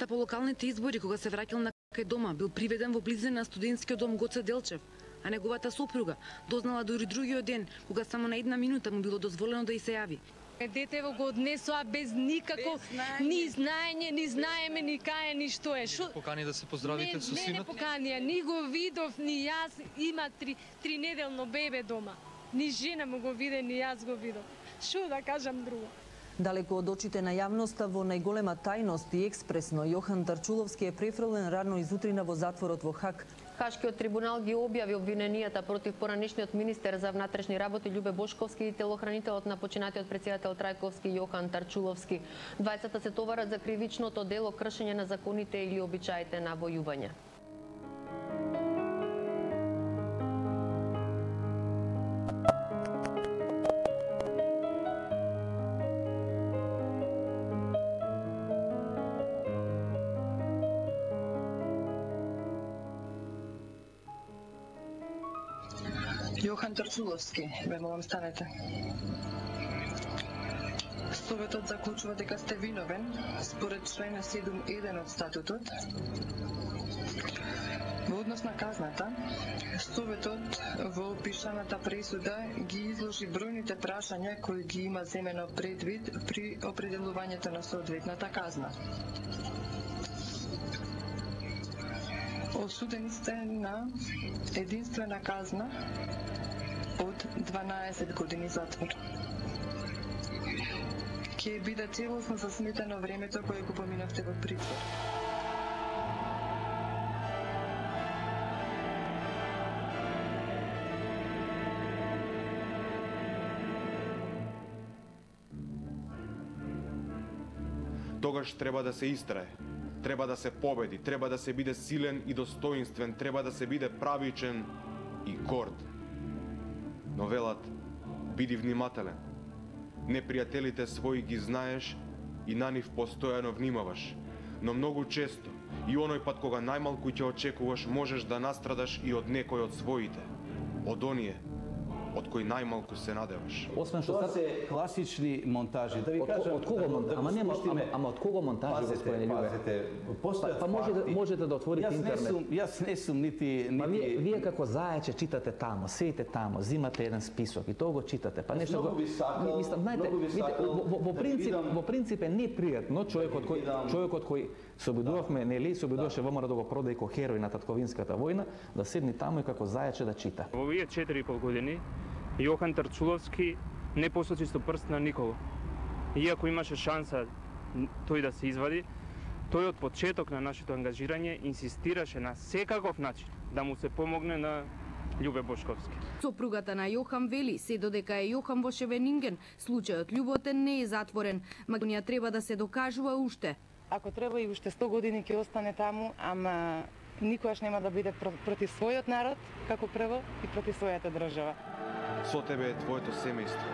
кампањата по локалните избори, кога се враќал на кај дома, бил приведен во близина на студентскиот дом Гоце Делчев, а неговата сопруга дознала дури другиот ден, кога само на 1 минута му било дозволено да и се јави. Детево го однесоа без никако ни знаење, ни знаеме ни кај ни што е. Покани да се поздравите со синот? Не поканија, ни го видов, ни јас, има тринеделно бебе дома. Ни жена му го виде, ни јас го видов. Шо да кажам друго? Далеко од очите на јавноста, во најголема тајност и експресно, Јохан Тарчуловски е префрлен рано изутрина во затворот во Хаг. Хашкиот трибунал ги објави обвиненијата против поранешниот министер за внатрешни работи Љубе Бошковски и телохранителот на починатиот претседател Трајковски Јохан Тарчуловски. Двајцата се товарат за кривичното дело кршење на законите или обичаите на војување. Јохан Тарчуловски, ве молам станете. Советот заклучува дека сте виновен според член 7.1 од статутот. Во однос на казната, Советот во опишаната пресуда ги изложи бројните прашања кои ги има земено предвид при определувањето на соодветната казна. Осудени сте на единствена казна од 12 години затвор. Ќе биде целосно засметено времето кое го поминавте во притвор. Тогаш треба да се истрае. Треба да се победи, треба да се биде силен и достоинствен, треба да се биде правичен и горд. Но велат, биди внимателен. Непријателите своји ги знаеш и на нив постојано внимаваш. Но многу често, и оној пат кога најмалку ќе очекуваш, можеш да настрадаш и од некој од своите. Од оние од кои најмалку се надеваш. Освен што се класични монтажи, да ви кажам, од кого монтажи? Ама од кого монтажи, господине Љубе? Па можете да отворите интернет. Јас не сум нити... Вие како зајаче читате тамо, седите тамо, зимате еден список и тоа го читате. Па нешто го... Во принцип е непријатно човекот кој се обидувавме, нели, се обидуваше ВМРО да го продаде ко херој на татковинската војна, да седни тамо и како зајаче да чита. Во овие 4,5 години Јохан Тарчуловски не посочи со прст на никого. Иако имаше шанса тој да се извади, тој од почеток на нашето ангажирање инсистираше на секаков начин да му се помогне на Љубе Бошковски. Сопругата на Јохан вели се додека е Јохан во Шевенинген, случајот Љуботен не е затворен, Македонија треба да се докажува уште. Ако треба и уште 100 години ќе остане таму, ама никогаш нема да биде против својот народ, како прво, и против својата држава. Со тебе е твоето семејство,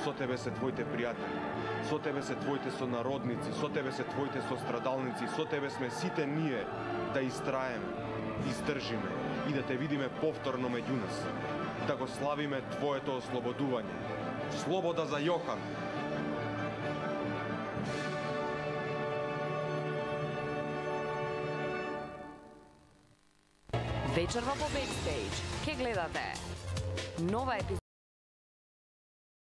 со тебе се твоите пријатели, со тебе се твоите сонародници, со тебе се твоите сострадалници, со тебе сме сите ние да истраеме, издржиме и да те видиме повторно меѓу нас, да го славиме твоето ослободување. Слобода за Јохан! Вечерва по Бекстејдж. Ке гледате нова епизода